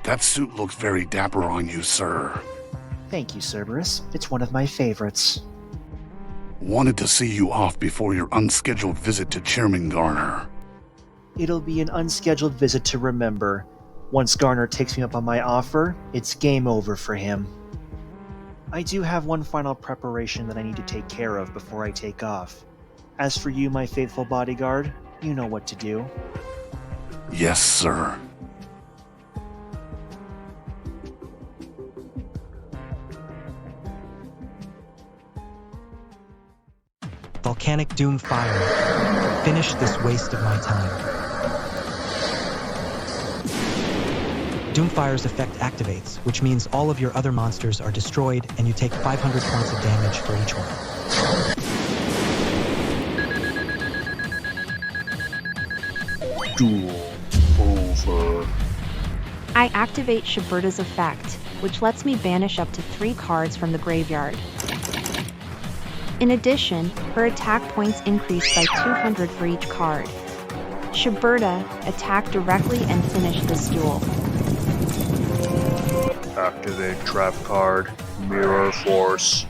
That suit looks very dapper on you, sir. Thank you, Cerberus. It's one of my favorites. Wanted to see you off before your unscheduled visit to Chairman Garner. It'll be an unscheduled visit to remember. Once Garner takes me up on my offer, it's game over for him. I do have one final preparation that I need to take care of before I take off. As for you, my faithful bodyguard, you know what to do. Yes, sir. Volcanic Doom Fire. Finish this waste of my time. Doomfire's effect activates, which means all of your other monsters are destroyed and you take 500 points of damage for each one. Duel over. I activate Shiberta's effect, which lets me banish up to 3 cards from the graveyard. In addition, her attack points increase by 200 for each card. Shiberta, attack directly and finish this duel. Activate trap card, Mirror Force.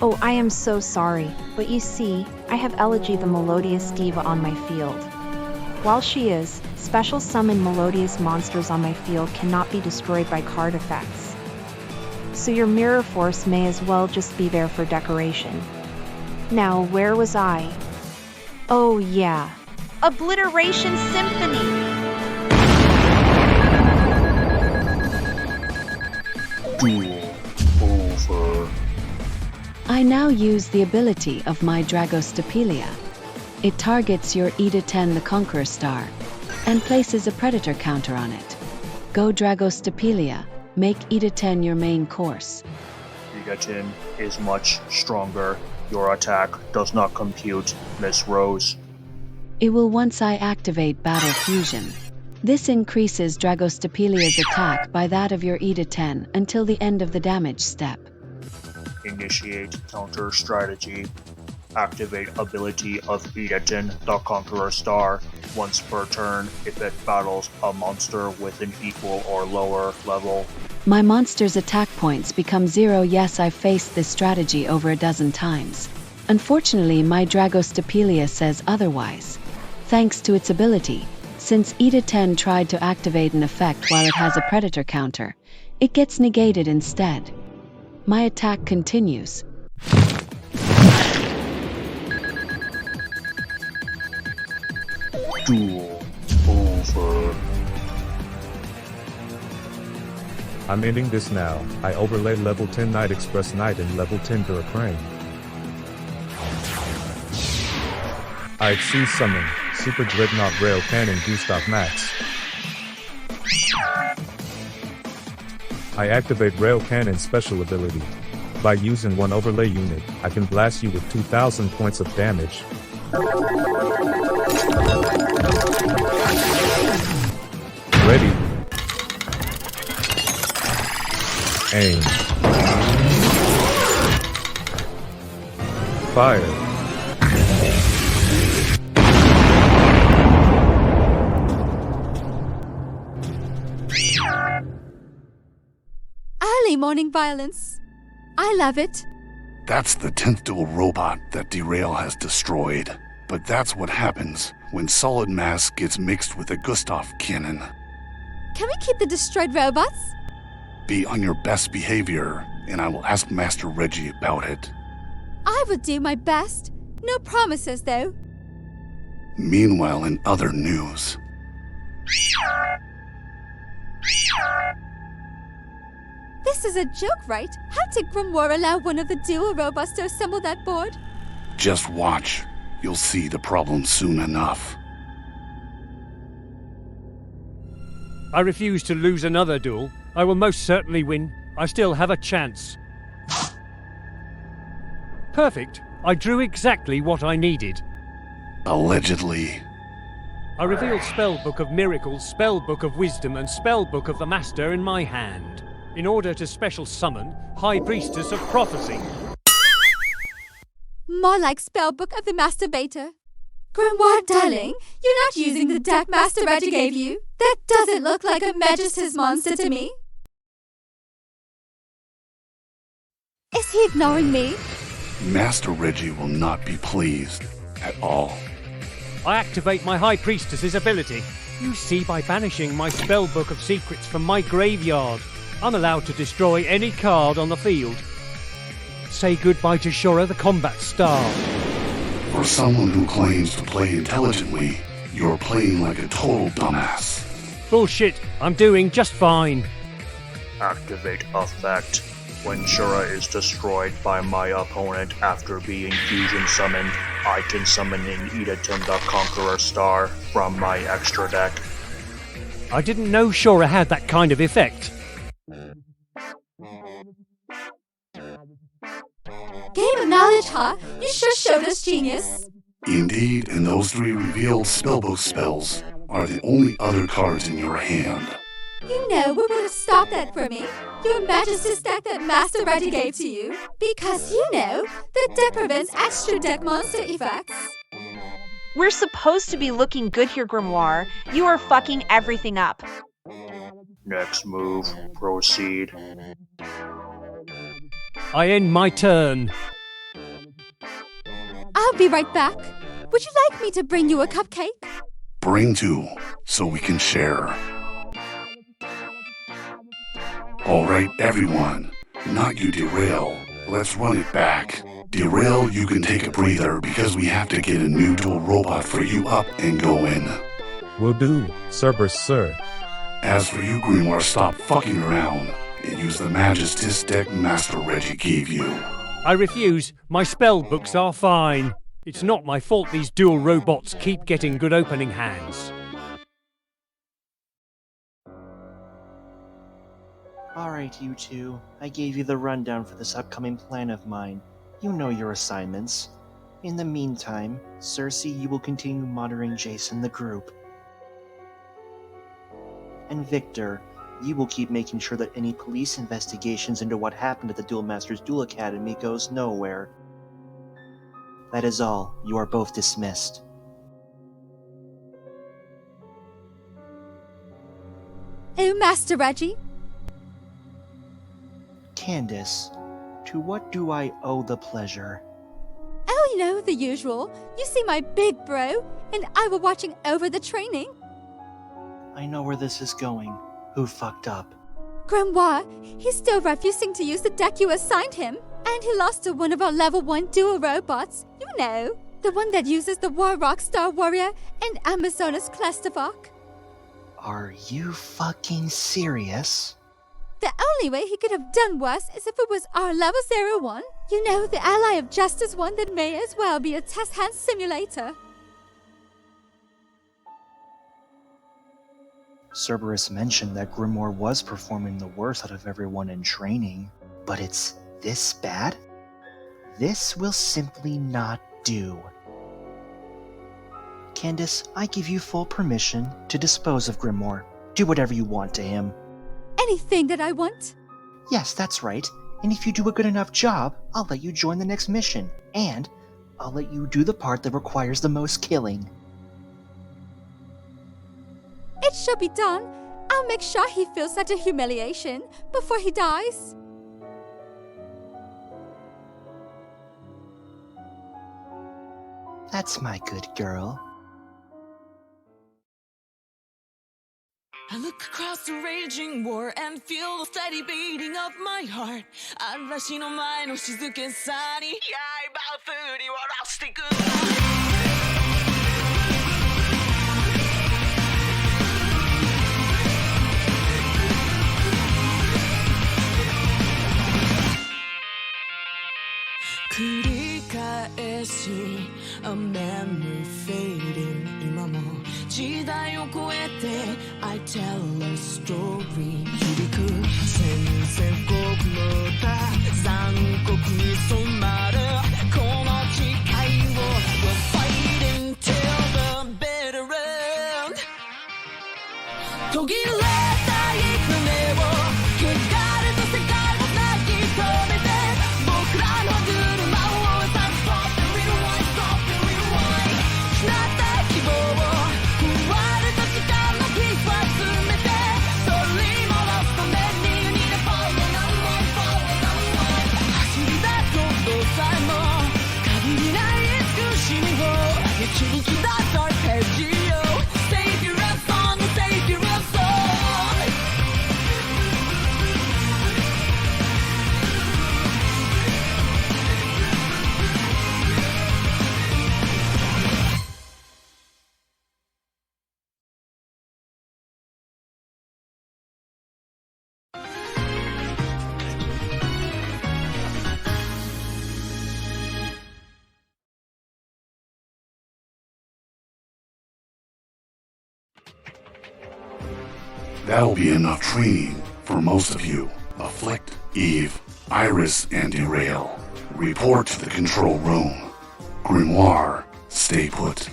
Oh, I am so sorry, but you see, I have Elegy the Melodious Diva on my field. While she is, special summon melodious monsters on my field cannot be destroyed by card effects. So your Mirror Force may as well just be there for decoration. Now, where was I? Oh yeah. Obliteration Symphony! Duel over. I now use the ability of my Dragostapelia. It targets your Ida 10 the Conqueror star, and places a predator counter on it. Go Dragostapelia, make Ida 10 your main course. Ida 10 is much stronger. Your attack does not compute, Miss Rose. It will once I activate Battle Fusion. This increases Dragostapelia's attack by that of your Ida 10 until the end of the damage step. Initiate counter strategy. Activate ability of Ida 10 the Conqueror star once per turn if it battles a monster with an equal or lower level. My monster's attack points become 0. Yes, I've faced this strategy over a dozen times. Unfortunately, my Dragostapelia says otherwise. Thanks to its ability, since Ida 10 tried to activate an effect while it has a predator counter, it gets negated instead. My attack continues. Duel over. I'm ending this now. I overlay level 10 Night Express Knight and level 10 Duracrane. I exceed summon, Super Dreadnought Rail Cannon Gustav Max. I activate Rail Cannon special ability. By using one overlay unit, I can blast you with 2,000 points of damage. Ready. Aim. Fire. Early morning violence. I love it. That's the 10th dual robot that Derail has destroyed. But that's what happens when solid mass gets mixed with a Gustav cannon. Can we keep the destroyed robots? Be on your best behavior, and I will ask Master Reggie about it. I will do my best. No promises, though. Meanwhile, in other news... This is a joke, right? How did Grimmoir allow one of the dual robots to assemble that board? Just watch. You'll see the problem soon enough. I refuse to lose another duel. I will most certainly win. I still have a chance. Perfect. I drew exactly what I needed. Allegedly. I revealed Spellbook of Miracles, Spellbook of Wisdom, and Spellbook of the Master in my hand, in order to special summon High Priestess of Prophecy. More like Spellbook of the Masturbator. Grimmoir, darling, you're not using the deck Master Reggie gave you. That doesn't look like a Magister's monster to me. Is he ignoring me? Master Reggie will not be pleased at all. I activate my High Priestess's ability. You see, by banishing my spellbook of secrets from my graveyard, I'm allowed to destroy any card on the field. Say goodbye to Shura, the combat star. For someone who claims to play intelligently, you're playing like a total dumbass. Bullshit, I'm doing just fine. Activate effect. When Shura is destroyed by my opponent after being fusion summoned, I can summon an Edaton the Conqueror Star from my extra deck. I didn't know Shura had that kind of effect. Game of knowledge, huh? You sure showed us genius. Indeed, and those 3 revealed spellbook spells are the only other cards in your hand. You know what would have stopped that for me? Your Majesty's deck that Master Reggie gave to you. Because you know, the deck prevents extra deck monster effects. We're supposed to be looking good here, Grimmoir. You are fucking everything up. Next move, proceed. I end my turn. I'll be right back. Would you like me to bring you a cupcake? Bring 2, so we can share. Alright, everyone. Not you, Derail. Let's run it back. Derail, you can take a breather because we have to get a new dual robot for you up and going. Will do, Cerberus, sir. As for you, Grimmoir, stop fucking around and use the Majesty's deck Master Reggie gave you. I refuse. My spellbooks are fine. It's not my fault these dual robots keep getting good opening hands. Alright, you two. I gave you the rundown for this upcoming plan of mine. You know your assignments. In the meantime, Cersei, you will continue monitoring Jace and the group. And Victor, you will keep making sure that any police investigations into what happened at the Duel Masters Duel Academy goes nowhere. That is all. You are both dismissed. Oh, Master Reggie. Candace, to what do I owe the pleasure? Oh, you know, the usual. You see my big bro, and I were watching over the training. I know where this is going. Who fucked up? Grimmoir, he's still refusing to use the deck you assigned him. And he lost to one of our level 1 dual robots. You know, the one that uses the War Rock Star Warrior and Amazonas Clusterfuck. Are you fucking serious? The only way he could have done worse is if it was our level 01. You know, the ally of justice one that may as well be a test hand simulator. Cerberus mentioned that Grimmoir was performing the worst out of everyone in training, but it's this bad? This will simply not do. Candace, I give you full permission to dispose of Grimmoir. Do whatever you want to him. Anything that I want? Yes, that's right. And if you do a good enough job, I'll let you join the next mission. And I'll let you do the part that requires the most killing. It shall be done. I'll make sure he feels such a humiliation before he dies. That's my good girl. I look across the raging war and feel the steady beating of my heart. 嵐の前の静けさに刃を振り下ろしてく。繰り返し A memory fading 今も時代を超えて I tell a story 響く宣戦布告の歌残酷に染まるこの機会を We're fighting till the bitter end 途切れたい船を汚れた世界を泣き止めて僕らの車を Stop and rewind, stop and rewind. That'll be enough training for most of you. Afflict, Eve, Iris, and Derail. Report to the control room. Grimmoir, stay put.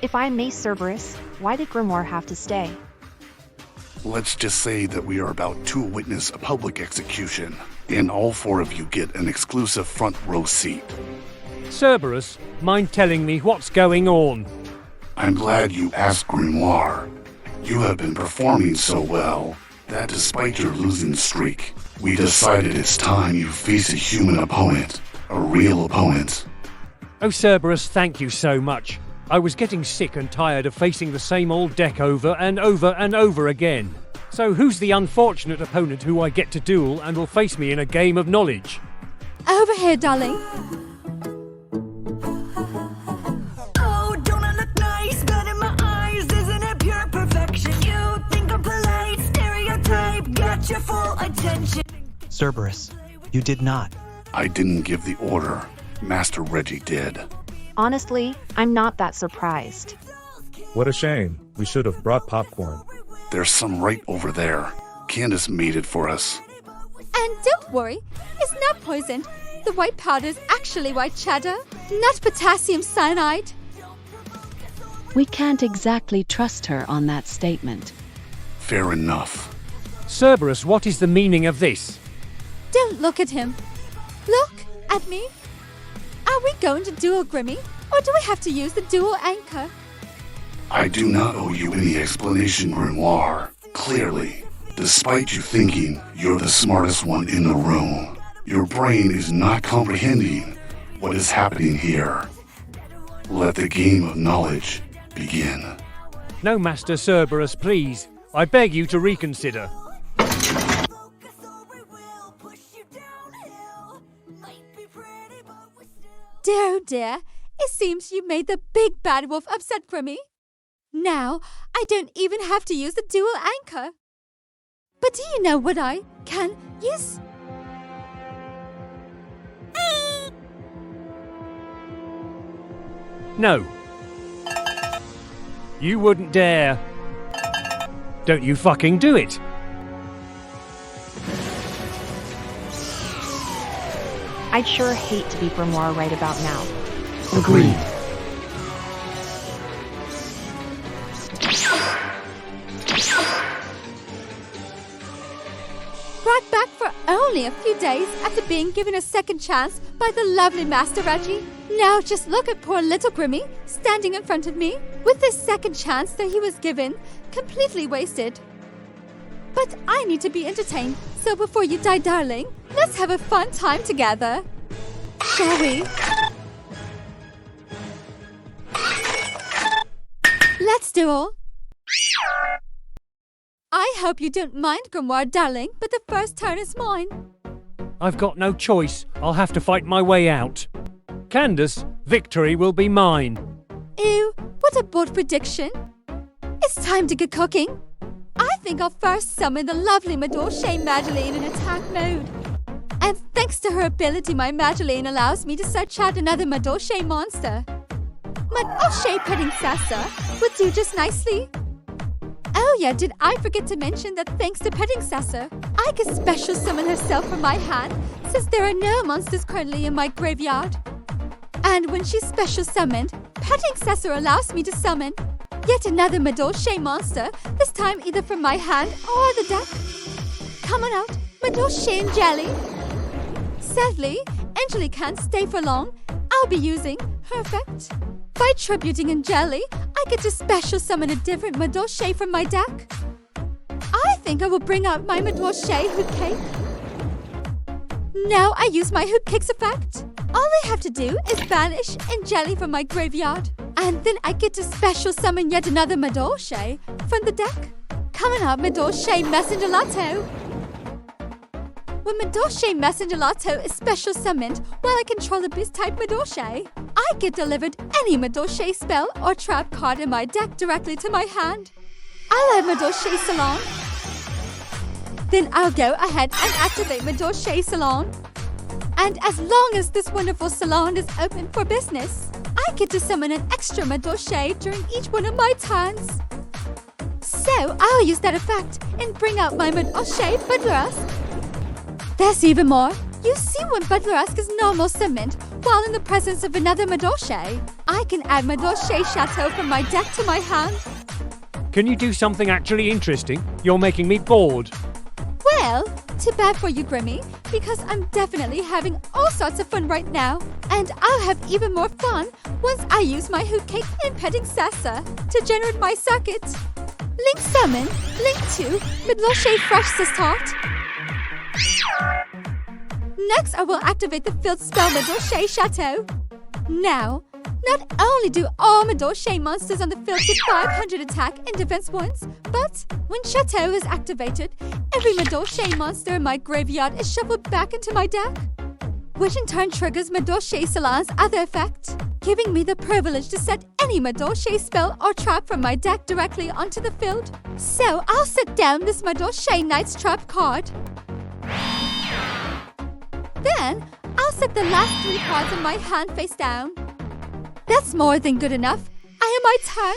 If I may, Cerberus, why did Grimmoir have to stay? Let's just say that we are about to witness a public execution, and all 4 of you get an exclusive front row seat. Cerberus, mind telling me what's going on? I'm glad you asked, Grimmoir. You have been performing so well that despite your losing streak, we decided it's time you face a human opponent, a real opponent. Oh, Cerberus, thank you so much. I was getting sick and tired of facing the same old deck over and over and over again. So who's the unfortunate opponent who I get to duel and will face me in a game of knowledge? Over here, darling. Oh, don't I look nice? Blood in my eyes, isn't it pure perfection? You think I'm polite, stereotype, got your full attention. Cerberus, you did not. I didn't give the order. Master Reggie did. Honestly, I'm not that surprised. What a shame. We should have brought popcorn. There's some right over there. Candace made it for us. And don't worry, it's not poisoned. The white powder is actually white cheddar, not potassium cyanide. We can't exactly trust her on that statement. Fair enough. Cerberus, what is the meaning of this? Don't look at him. Look at me. Are we going to duel Grimmy, or do we have to use the dual anchor? I do not owe you any explanation, Grimmoir. Clearly, despite you thinking you're the smartest one in the room, your brain is not comprehending what is happening here. Let the game of knowledge begin. No, Master Cerberus, please. I beg you to reconsider. Dear, oh dear, it seems you made the big bad wolf upset Grimmy. Now, I don't even have to use the dual anchor. But do you know what I can use? No. You wouldn't dare. Don't you fucking do it. I'd sure hate to be Grimmoir right about now. Agreed. Brought back for only a few days after being given a second chance by the lovely Master Reggie. Now just look at poor little Grimmy standing in front of me with this second chance that he was given completely wasted. But I need to be entertained, so before you die, darling, let's have a fun time together. Shall we? Let's duel. I hope you don't mind, Grimmoir, darling, but the first turn is mine. I've got no choice. I'll have to fight my way out. Candace, victory will be mine. Ew, what a bold prediction. It's time to get cooking. I think I'll first summon the lovely Madolche Madeline in attack mode. And thanks to her ability, my Madeline allows me to search out another Madolche monster. Madolche Petting Sassa would do just nicely. Oh yeah, did I forget to mention that thanks to Petting Sassa, I can special summon herself from my hand since there are no monsters currently in my graveyard. And when she's special summoned, Petting Sassa allows me to summon yet another Madolche monster, this time either from my hand or the deck. Come on out, Madolche and Jelly. Sadly, Angeli can't stay for long. I'll be using her effect. By tributing Angeli, I get to special summon a different Madolche from my deck. I think I will bring out my Madolche Hoot Cake. Now I use my Hoot Cake's effect. All I have to do is banish Angeli from my graveyard. And then I get to special summon yet another Madolche from the deck. Coming up, Madolche Messengelato. When Madolche Messengelato is special summoned while I control the beast-type Madolche, I get delivered any Madolche spell or trap card in my deck directly to my hand. I love Madolche Salon. Then I'll go ahead and activate Madoshe Salon. And as long as this wonderful salon is open for business, I get to summon an extra Madoshe during each one of my turns. So I'll use that effect and bring out my Madoshe Budlerusk. There's even more. You see when Budlerusk is normal summoned while in the presence of another Madoshe. I can add Madoshe Chateau from my deck to my hand. Can you do something actually interesting? You're making me bored. Well, too bad for you, Grimmy, because I'm definitely having all sorts of fun right now. And I'll have even more fun once I use my Hootcake Impending Sassa to generate my circuit. Link Summon, Link 2, Madoshe Fresh to start. Next, I will activate the field spell Madoshe Chateau. Now, not only do all Madoshe monsters on the field get 500 attack and defense points, but when Chateau is activated, every Madoshe monster in my graveyard is shuffled back into my deck, which in turn triggers Madoshe Salon's other effect, giving me the privilege to set any Madoshe spell or trap from my deck directly onto the field. So I'll set down this Madoshe Knight's Trap card. Then, I'll set the last 3 cards in my hand face down. That's more than good enough. I am my turn.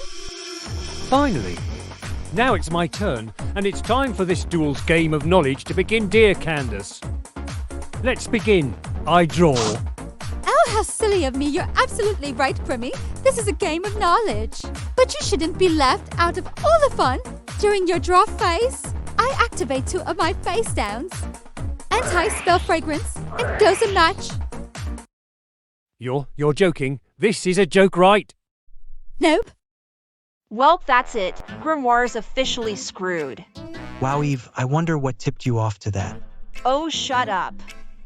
Finally. Now it's my turn, and it's time for this duel's game of knowledge to begin, dear Candace. Let's begin. I draw. Oh, how silly of me. You're absolutely right, Grimmy. This is a game of knowledge. But you shouldn't be left out of all the fun. During your draw phase, I activate 2 of my face downs. Anti-spell fragrance and goes a match. You're joking. This is a joke, right? Nope. Well, that's it. Grimoire's officially screwed. Wow, Eve, I wonder what tipped you off to that. Oh, shut up.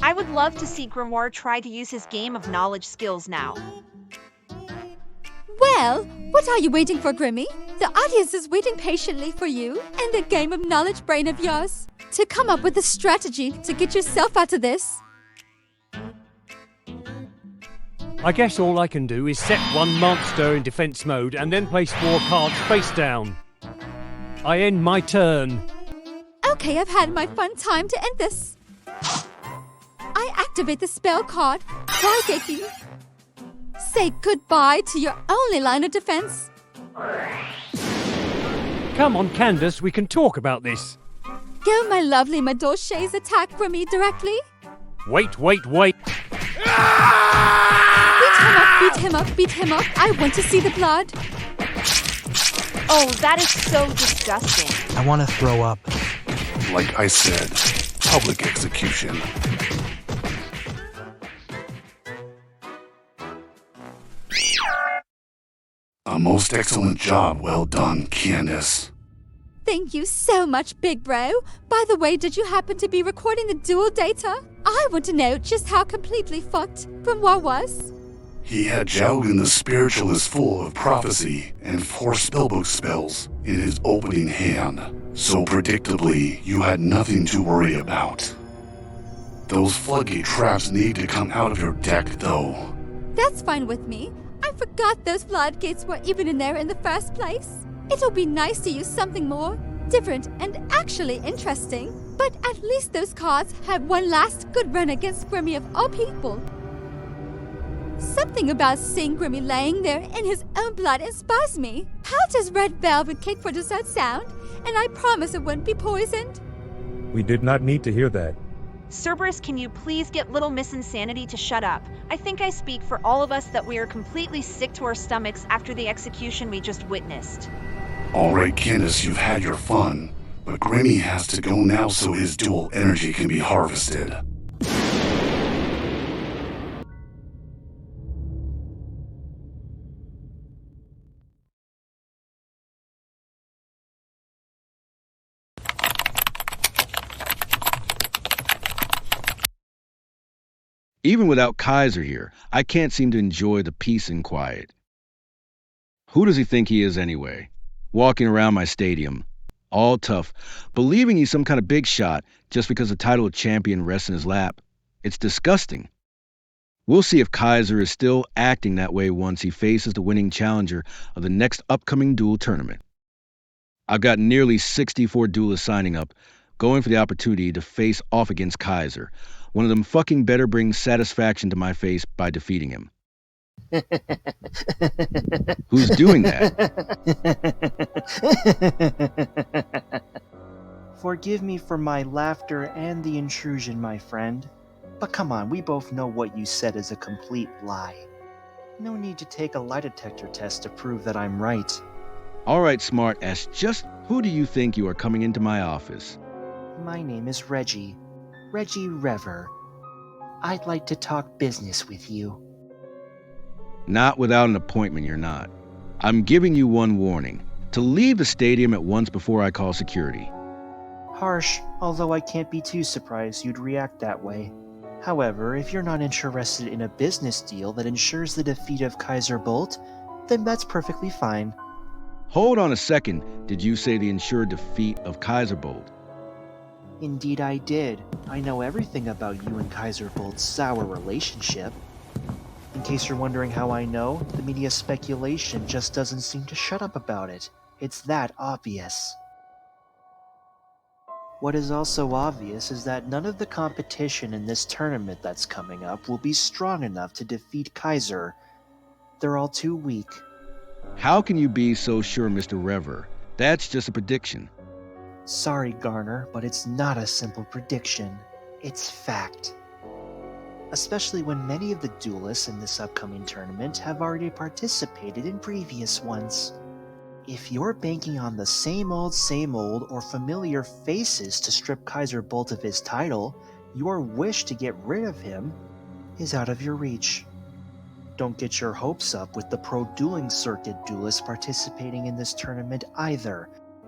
I would love to see Grimmoir try to use his game of knowledge skills now. Well, what are you waiting for, Grimmy? The audience is waiting patiently for you and the game of knowledge brain of yours to come up with a strategy to get yourself out of this. I guess all I can do is set one monster in defense mode and then place 4 cards face down. I end my turn. Okay, I've had my fun time to end this. I activate the spell card, Waigeki. Say goodbye to your only line of defense. Come on, Candace, we can talk about this. Go, my lovely Madoshe's attack for me directly. Wait. Beat him up. I want to see the blood. Oh, that is so disgusting. I want to throw up. Like I said, public execution. A most excellent job, well done, Candace. Thank you so much, Big Bro. By the way, did you happen to be recording the duel data? I want to know just how completely fucked Grimmoir was. He had Jaogan the Spiritualist full of prophecy and 4 spellbook spells in his opening hand, so predictably you had nothing to worry about. Those floodgate traps need to come out of your deck, though. That's fine with me. I forgot those floodgates were even in there in the first place. It'll be nice to use something more different and actually interesting. But at least those cards have one last good run against Grimmy of all people. Something about seeing Grimmy laying there in his own blood inspires me. How does red velvet cake for dessert sound? And I promise it wouldn't be poisoned. We did not need to hear that. Cerberus, can you please get Little Miss Insanity to shut up? I think I speak for all of us that we are completely sick to our stomachs after the execution we just witnessed. Alright, Candace, you've had your fun, but Grimmy has to go now so his dual energy can be harvested. Even without Kaiser here, I can't seem to enjoy the peace and quiet. Who does he think he is anyway? Walking around my stadium, all tough, believing he's some kind of big shot just because the title of champion rests in his lap. It's disgusting. We'll see if Kaiser is still acting that way once he faces the winning challenger of the next upcoming duel tournament. I've got nearly 64 duelists signing up, going for the opportunity to face off against Kaiser. One of them fucking better bring satisfaction to my face by defeating him. Who's doing that? Forgive me for my laughter and the intrusion, my friend. But come on, we both know what you said is a complete lie. No need to take a lie detector test to prove that I'm right. All right, smart ass, just who do you think you are coming into my office? My name is Reggie. Reggie Rever. I'd like to talk business with you. Not without an appointment, you're not. I'm giving you one warning. To leave the stadium at once before I call security. Harsh, although I can't be too surprised you'd react that way. However, if you're not interested in a business deal that ensures the defeat of Kaiser Bolt, then that's perfectly fine. Hold on a second. Did you say the ensured defeat of Kaiser Bolt? Indeed I did. I know everything about you and Kaiser Bolt's sour relationship. In case you're wondering how I know, the media speculation just doesn't seem to shut up about it. It's that obvious. What is also obvious is that none of the competition in this tournament that's coming up will be strong enough to defeat Kaiser. They're all too weak. How can you be so sure, Mr. Rever? That's just a prediction. Sorry, Garner, but it's not a simple prediction. It's fact. Especially when many of the duelists in this upcoming tournament have already participated in previous ones. If you're banking on the same old or familiar faces to strip Kaiser Bolt of his title, your wish to get rid of him is out of your reach. Don't get your hopes up with the pro dueling circuit duelists participating in this tournament either.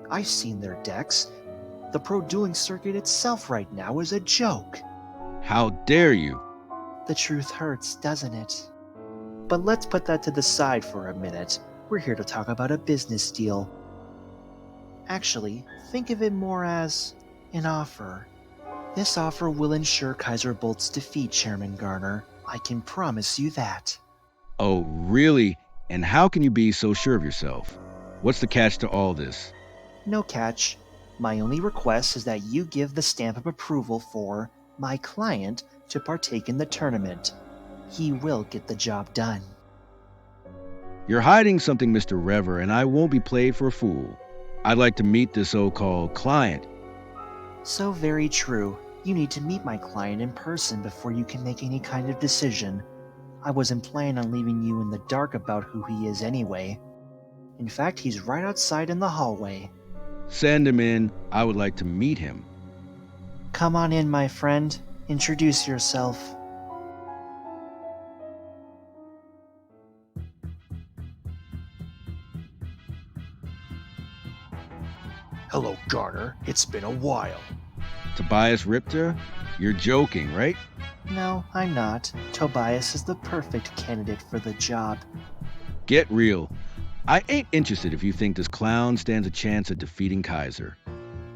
I've seen their decks. The pro dueling circuit itself right now is a joke. How dare you? The truth hurts, doesn't it? But let's put that to the side for a minute. We're here to talk about a business deal. Actually, think of it more as an offer. This offer will ensure Kaiser Bolt's defeat, Chairman Garner. I can promise you that. Oh, really? And how can you be so sure of yourself? What's the catch to all this? No catch. My only request is that you give the stamp of approval for my client to partake in the tournament. He will get the job done. You're hiding something, Mr. Rever, and I won't be played for a fool. I'd like to meet this so-called client. So very true. You need to meet my client in person before you can make any kind of decision. I wasn't planning on leaving you in the dark about who he is anyway. In fact, he's right outside in the hallway. Send him in. I would like to meet him. Come on in, my friend. Introduce yourself. Hello, Garner. It's been a while. Tobias Ripter? You're joking, right? No, I'm not. Tobias is the perfect candidate for the job. Get real. I ain't interested if you think this clown stands a chance at defeating Kaiser.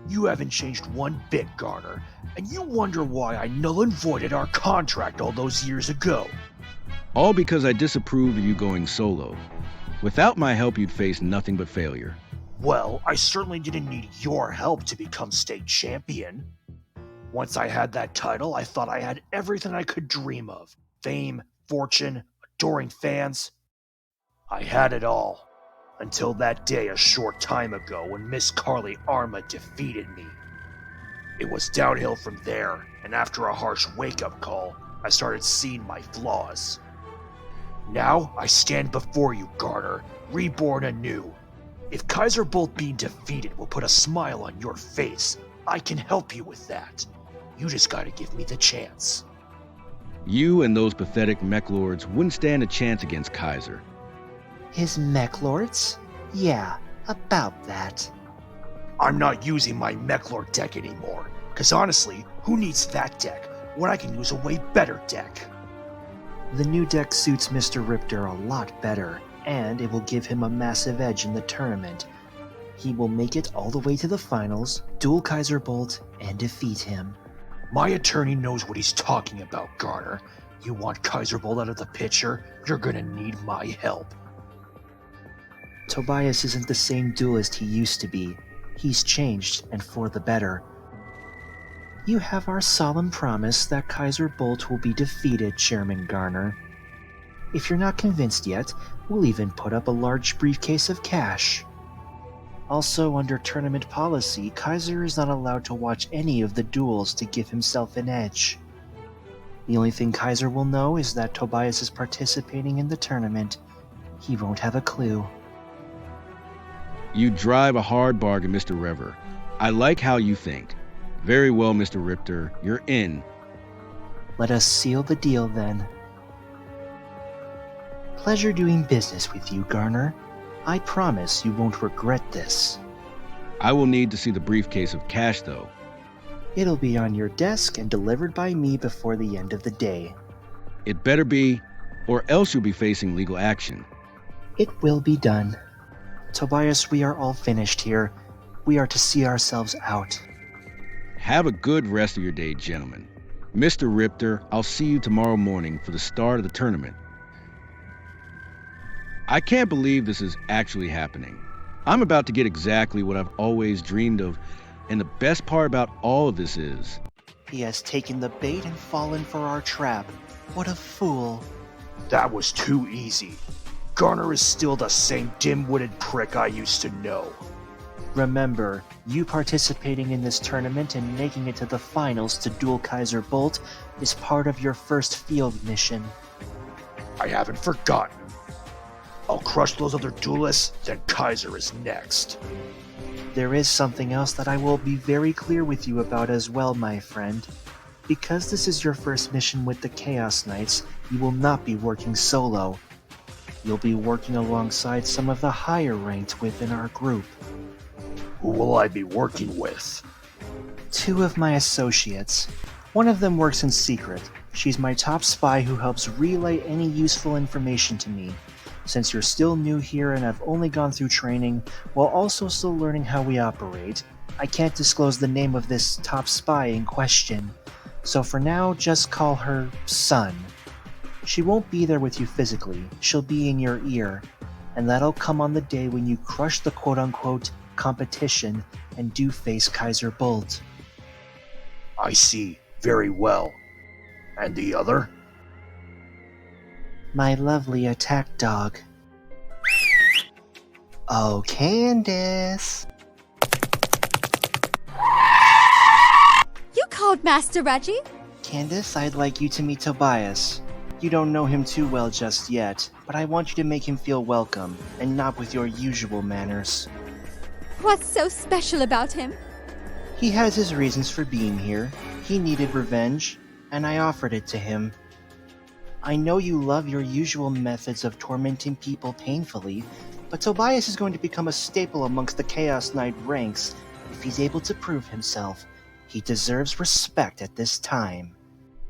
You haven't changed one bit, Garner, and you wonder why I null and voided our contract all those years ago. All because I disapprove of you going solo. Without my help, you'd face nothing but failure. Well, I certainly didn't need your help to become state champion. Once I had that title, I thought I had everything I could dream of. Fame, fortune, adoring fans. I had it all. Until that day a short time ago when Miss Carly Arma defeated me. It was downhill from there, and after a harsh wake-up call, I started seeing my flaws. Now, I stand before you, Garner, reborn anew. If Kaiser Bolt being defeated will put a smile on your face, I can help you with that. You just gotta give me the chance. You and those pathetic mech lords wouldn't stand a chance against Kaiser. His mech lords? Yeah, about that. I'm not using my mech lord deck anymore, cause honestly, who needs that deck when I can use a way better deck? The new deck suits Mr. Ripter a lot better, and it will give him a massive edge in the tournament. He will make it all the way to the finals, duel Kaiser Bolt, and defeat him. My attorney knows what he's talking about, Garner. You want Kaiser Bolt out of the picture? You're gonna need my help. Tobias isn't the same duelist he used to be. He's changed, and for the better. You have our solemn promise that Kaiser Bolt will be defeated, Chairman Garner. If you're not convinced yet, we'll even put up a large briefcase of cash. Also, under tournament policy, Kaiser is not allowed to watch any of the duels to give himself an edge. The only thing Kaiser will know is that Tobias is participating in the tournament. He won't have a clue. You drive a hard bargain, Mr. Rever. I like how you think. Very well, Mr. Ripter. You're in. Let us seal the deal, then. Pleasure doing business with you, Garner. I promise you won't regret this. I will need to see the briefcase of cash, though. It'll be on your desk and delivered by me before the end of the day. It better be, or else you'll be facing legal action. It will be done. Tobias, we are all finished here. We are to see ourselves out. Have a good rest of your day, gentlemen. Mr. Ripter, I'll see you tomorrow morning for the start of the tournament. I can't believe this is actually happening. I'm about to get exactly what I've always dreamed of, and the best part about all of this is... He has taken the bait and fallen for our trap. What a fool. That was too easy. Garner is still the same dim-witted prick I used to know. Remember, you participating in this tournament and making it to the finals to duel Kaiser Bolt is part of your first field mission. I haven't forgotten. I'll crush those other duelists, then Kaiser is next. There is something else that I will be very clear with you about as well, my friend. Because this is your first mission with the Chaos Knights, you will not be working solo. You'll be working alongside some of the higher ranked within our group. Who will I be working with? 2 of my associates. One of them works in secret. She's my top spy who helps relay any useful information to me. Since you're still new here and have only gone through training, while also still learning how we operate, I can't disclose the name of this top spy in question. So for now, just call her Sun. She won't be there with you physically, she'll be in your ear, and that'll come on the day when you crush the quote-unquote competition and do face Kaiser Bolt. I see. Very well. And the other? My lovely attack dog. Oh, Candace! You called Master Reggie? Candace, I'd like you to meet Tobias. You don't know him too well just yet, but I want you to make him feel welcome, and not with your usual manners. What's so special about him? He has his reasons for being here. He needed revenge, and I offered it to him. I know you love your usual methods of tormenting people painfully, but Tobias is going to become a staple amongst the Chaos Knight ranks if he's able to prove himself. He deserves respect at this time.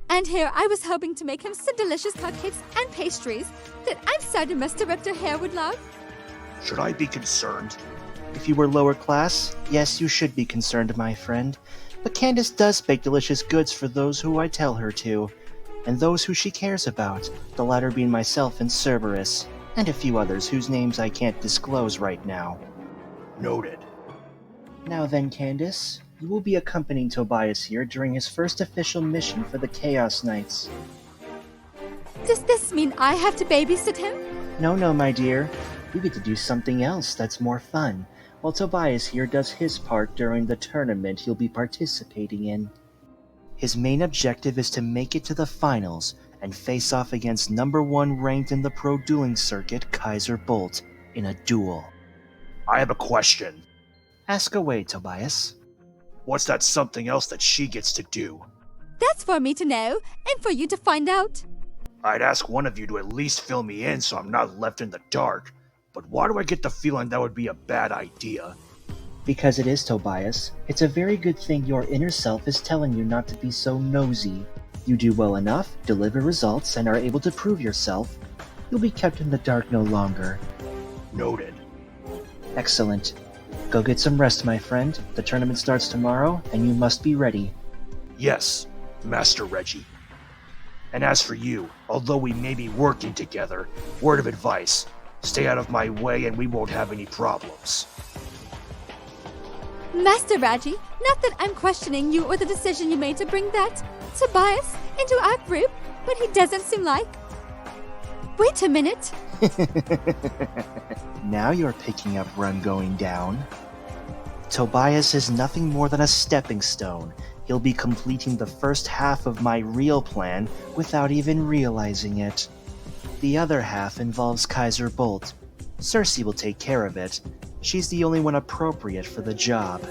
And here I was hoping to make him some delicious cupcakes and pastries that I'm certain Mr. Ripter here would love. Should I be concerned? If you were lower class, yes, you should be concerned, my friend. But Candace does bake delicious goods for those who I tell her to, and those who she cares about, the latter being myself and Cerberus, and a few others whose names I can't disclose right now. Noted. Now then, Candace, you will be accompanying Tobias here during his first official mission for the Chaos Knights. Does this mean I have to babysit him? No, my dear. You get to do something else that's more fun, while Tobias here does his part during the tournament he'll be participating in. His main objective is to make it to the finals and face off against number 1 ranked in the pro dueling circuit, Kaiser Bolt, in a duel. I have a question. Ask away, Tobias. What's that something else that she gets to do? That's for me to know, and for you to find out. I'd ask one of you to at least fill me in so I'm not left in the dark, but why do I get the feeling that would be a bad idea? Because it is, Tobias. It's a very good thing your inner self is telling you not to be so nosy. You do well enough, deliver results, and are able to prove yourself. You'll be kept in the dark no longer. Noted. Excellent. Go get some rest, my friend. The tournament starts tomorrow, and you must be ready. Yes, Master Reggie. And as for you, although we may be working together, word of advice, stay out of my way and we won't have any problems. Master Reggie, not that I'm questioning you or the decision you made to bring that Tobias into our group, but he doesn't seem like... Wait a minute. Now you're picking up where I'm going down. Tobias is nothing more than a stepping stone. He'll be completing the first half of my real plan without even realizing it. The other half involves Kaiser Bolt. Cersei will take care of it. She's the only one appropriate for the job.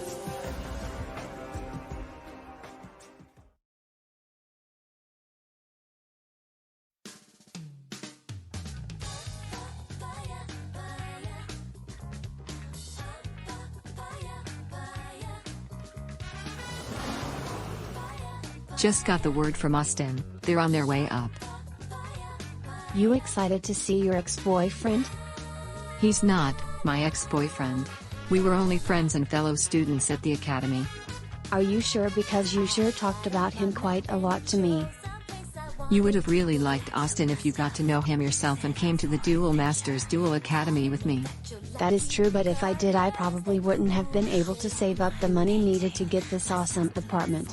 Just got the word from Austin. They're on their way up. You excited to see your ex-boyfriend? He's not my ex-boyfriend. We were only friends and fellow students at the academy. Are you sure? Because you sure talked about him quite a lot to me. You would have really liked Austin if you got to know him yourself and came to the Duel Masters Duel Academy with me. That is true, but if I did, I probably wouldn't have been able to save up the money needed to get this awesome apartment.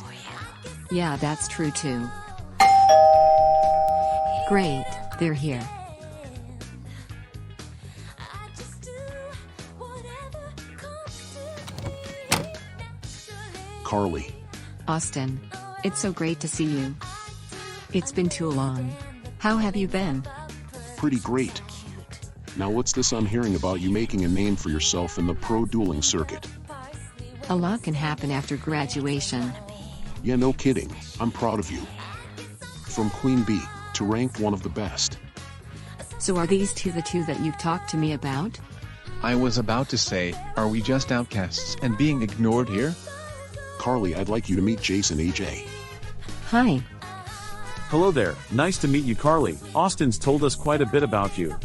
Yeah, that's true too. Great, they're here. Carly. Austin. It's so great to see you. It's been too long. How have you been? Pretty great. Now what's this I'm hearing about you making a name for yourself in the pro dueling circuit? A lot can happen after graduation. Yeah, no kidding. I'm proud of you. From Queen Bee to ranked one of the best. So are these two the two that you've talked to me about? I was about to say, are we just outcasts and being ignored here? Carly, I'd like you to meet Jace and AJ. Hi. Hello there, nice to meet you, Carly. Austin's told us quite a bit about you.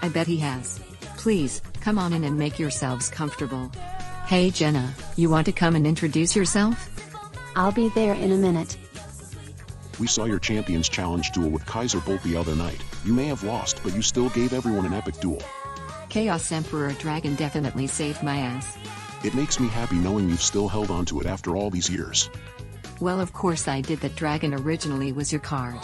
I bet he has. Please, come on in and make yourselves comfortable. Hey Jenna, you want to come and introduce yourself? I'll be there in a minute. We saw your Champions Challenge duel with Kaiser Bolt the other night. You may have lost, but you still gave everyone an epic duel. Chaos Emperor Dragon definitely saved my ass. It makes me happy knowing you've still held on to it after all these years. Well, of course I did. That dragon originally was your card.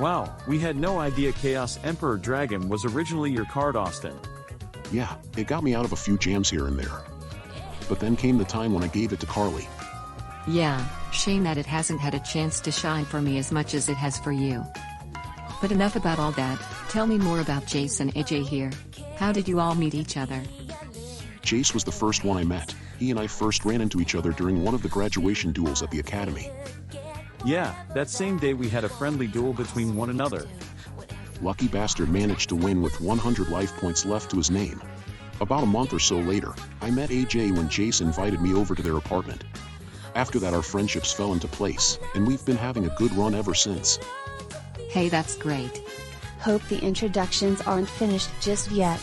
Wow, we had no idea Chaos Emperor Dragon was originally your card, Austin. Yeah, it got me out of a few jams here and there. But then came the time when I gave it to Carly. Yeah, shame that it hasn't had a chance to shine for me as much as it has for you. But enough about all that, tell me more about Jace and AJ here. How did you all meet each other? Jace was the first one I met. He and I first ran into each other during one of the graduation duels at the academy. Yeah, that same day we had a friendly duel between one another. Lucky bastard managed to win with 100 life points left to his name. About a month or so later, I met AJ when Jace invited me over to their apartment. After that our friendships fell into place, and we've been having a good run ever since. Hey, that's great. Hope the introductions aren't finished just yet.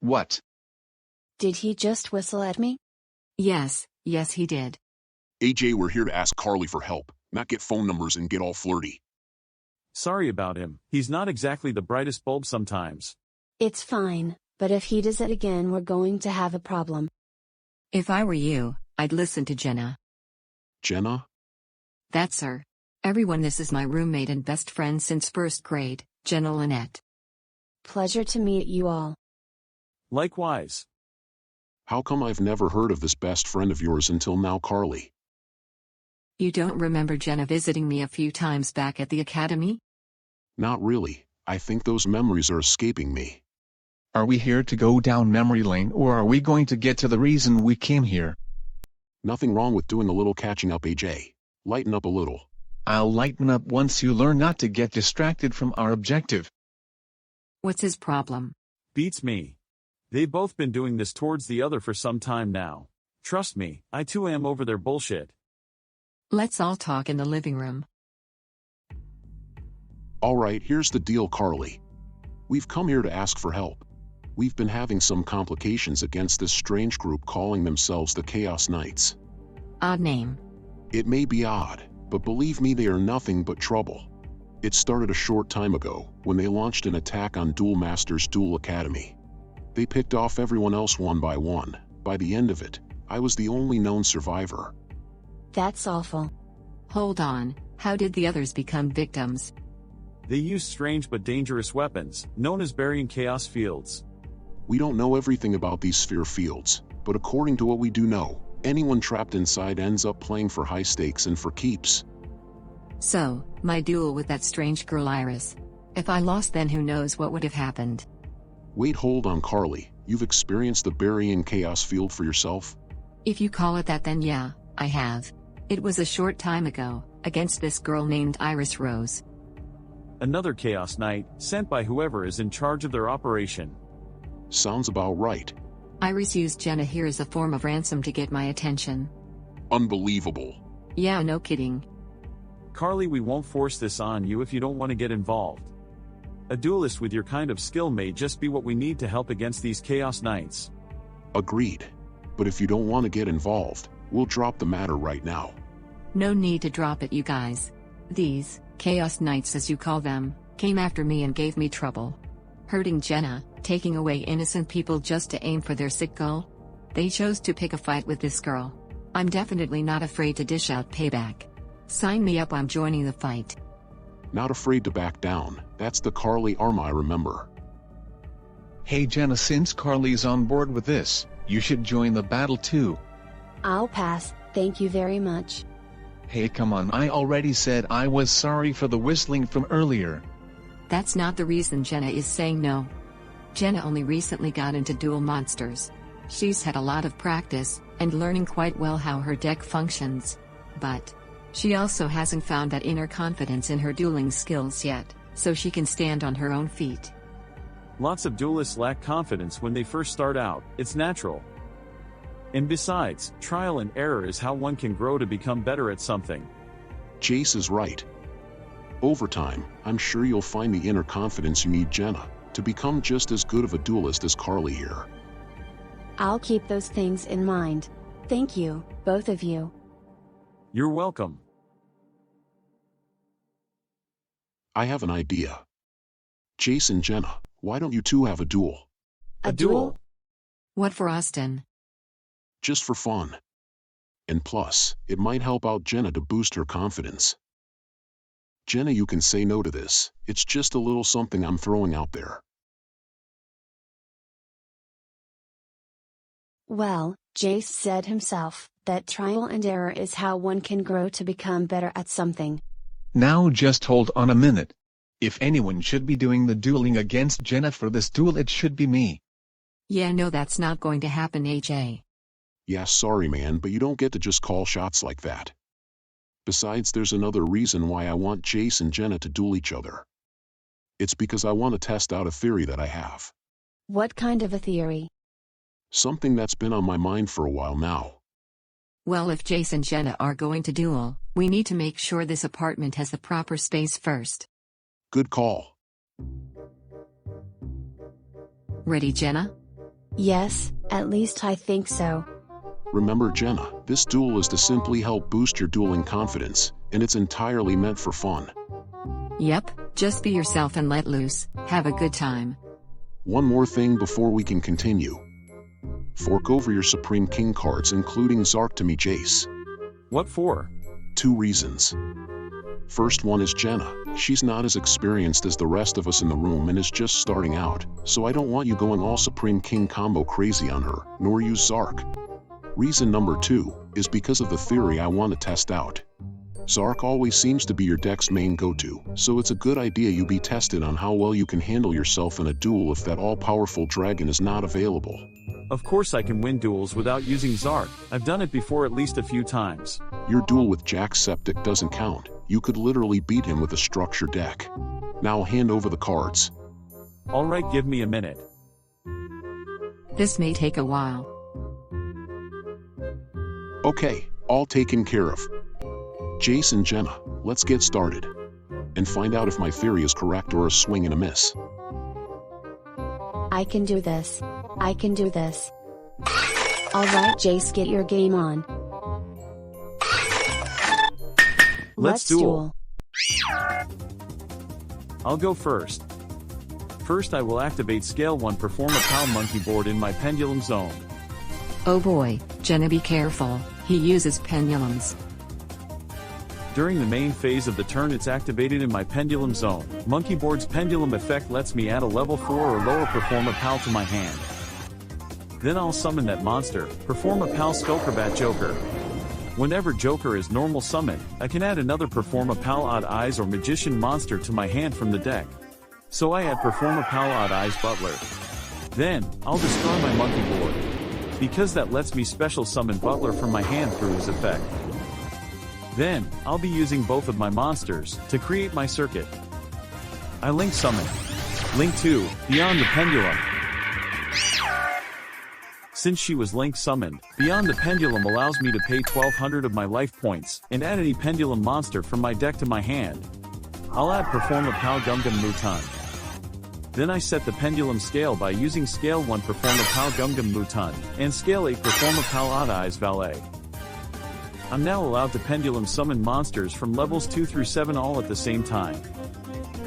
What? Did he just whistle at me? Yes he did. AJ, we're here to ask Carly for help, not get phone numbers and get all flirty. Sorry about him, he's not exactly the brightest bulb sometimes. It's fine, but if he does it again we're going to have a problem. If I were you, I'd listen to Jenna. Jenna? That's her. Everyone, this is my roommate and best friend since first grade, Jenna Lynette. Pleasure to meet you all. Likewise. How come I've never heard of this best friend of yours until now, Carly? You don't remember Jenna visiting me a few times back at the academy? Not really. I think those memories are escaping me. Are we here to go down memory lane, or are we going to get to the reason we came here? Nothing wrong with doing a little catching up, AJ. Lighten up a little. I'll lighten up once you learn not to get distracted from our objective. What's his problem? Beats me. They've both been doing this towards the other for some time now. Trust me, I too am over their bullshit. Let's all talk in the living room. Alright, here's the deal, Carly. We've come here to ask for help. We've been having some complications against this strange group calling themselves the Chaos Knights. Odd name. It may be odd, but believe me, they are nothing but trouble. It started a short time ago, when they launched an attack on Duel Masters Duel Academy. They picked off everyone else one by one. By the end of it, I was the only known survivor. That's awful. Hold on, how did the others become victims? They used strange but dangerous weapons, known as burying chaos fields. We don't know everything about these sphere fields, but according to what we do know, anyone trapped inside ends up playing for high stakes and for keeps. So, my duel with that strange girl Iris. If I lost, then who knows what would have happened. Wait, hold on, Carly. You've experienced the burying chaos field for yourself? If you call it that, then yeah, I have. It was a short time ago, against this girl named Iris Rose. Another Chaos Knight, sent by whoever is in charge of their operation. Sounds about right. Iris used Jenna here as a form of ransom to get my attention. Unbelievable. Yeah, no kidding. Carly, we won't force this on you if you don't want to get involved. A duelist with your kind of skill may just be what we need to help against these Chaos Knights. Agreed. But if you don't want to get involved, we'll drop the matter right now. No need to drop it, you guys. These Chaos Knights, as you call them, came after me and gave me trouble. Hurting Jenna, taking away innocent people just to aim for their sick goal. They chose to pick a fight with this girl. I'm definitely not afraid to dish out payback. Sign me up, I'm joining the fight. Not afraid to back down, that's the Carly arm I remember. Hey Jenna, since Carly's on board with this, you should join the battle too. I'll pass, thank you very much. Hey come on, I already said I was sorry for the whistling from earlier. That's not the reason Jenna is saying no. Jenna only recently got into duel monsters. She's had a lot of practice, and learning quite well how her deck functions. But she also hasn't found that inner confidence in her dueling skills yet, so she can stand on her own feet. Lots of duelists lack confidence when they first start out, it's natural. And besides, trial and error is how one can grow to become better at something. Jace is right. Over time, I'm sure you'll find the inner confidence you need, Jenna, to become just as good of a duelist as Carly here. I'll keep those things in mind. Thank you, both of you. You're welcome. I have an idea. Jace and Jenna, why don't you two have a duel? A duel? What for, Austin? Just for fun. And plus, it might help out Jenna to boost her confidence. Jenna, you can say no to this. It's just a little something I'm throwing out there. Well, Jace said himself that trial and error is how one can grow to become better at something. Now just hold on a minute. If anyone should be doing the dueling against Jenna for this duel, it should be me. Yeah, no, that's not going to happen, AJ. Yeah, sorry man, but you don't get to just call shots like that. Besides, there's another reason why I want Jace and Jenna to duel each other. It's because I want to test out a theory that I have. What kind of a theory? Something that's been on my mind for a while now. Well, if Jace and Jenna are going to duel, we need to make sure this apartment has the proper space first. Good call. Ready, Jenna? Yes, at least I think so. Remember, Jenna, this duel is to simply help boost your dueling confidence, and it's entirely meant for fun. Yep, just be yourself and let loose, have a good time. One more thing before we can continue. Fork over your Supreme King cards, including Zark, to me, Jace. What for? 2 reasons. First one is Jenna. She's not as experienced as the rest of us in the room and is just starting out, so I don't want you going all Supreme King combo crazy on her, nor use Zark. Reason number 2 is because of the theory I want to test out. Zark always seems to be your deck's main go-to, so it's a good idea you be tested on how well you can handle yourself in a duel if that all-powerful dragon is not available. Of course I can win duels without using Zark. I've done it before at least a few times. Your duel with Jacksepticeye doesn't count. You could literally beat him with a structure deck. Now hand over the cards. Alright, give me a minute. This may take a while. Okay, all taken care of. Jace and Jenna, let's get started. And find out if my theory is correct or a swing and a miss. I can do this. I can do this. Alright, Jace, get your game on. Let's duel. I'll go first. First I will activate Scale 1 Perform a PAL Monkey Board in my Pendulum Zone. Oh boy, Jenna, be careful, he uses pendulums. During the main phase of the turn it's activated in my Pendulum Zone. Monkey Board's Pendulum effect lets me add a level 4 or lower Perform a PAL to my hand. Then I'll summon that monster, Perform a PAL Skullcrabat Joker. Whenever Joker is normal summoned, I can add another Perform a PAL Odd Eyes or Magician monster to my hand from the deck. So I add Perform a PAL Odd Eyes Butler. Then, I'll destroy my Monkey Board. Because that lets me special summon Butler from my hand through his effect. Then, I'll be using both of my monsters to create my circuit. I Link Summon. Link 2, Beyond the Pendulum. Since she was Link summoned, Beyond the Pendulum allows me to pay 1200 of my life points and add any Pendulum monster from my deck to my hand. I'll add Perform a PAL Gumgum Muton. Then I set the Pendulum scale by using Scale 1 Perform a PAL Gumgum Muton and Scale 8 Perform a PAL Odd Eyes Valet. I'm now allowed to Pendulum summon monsters from levels 2 through 7 all at the same time.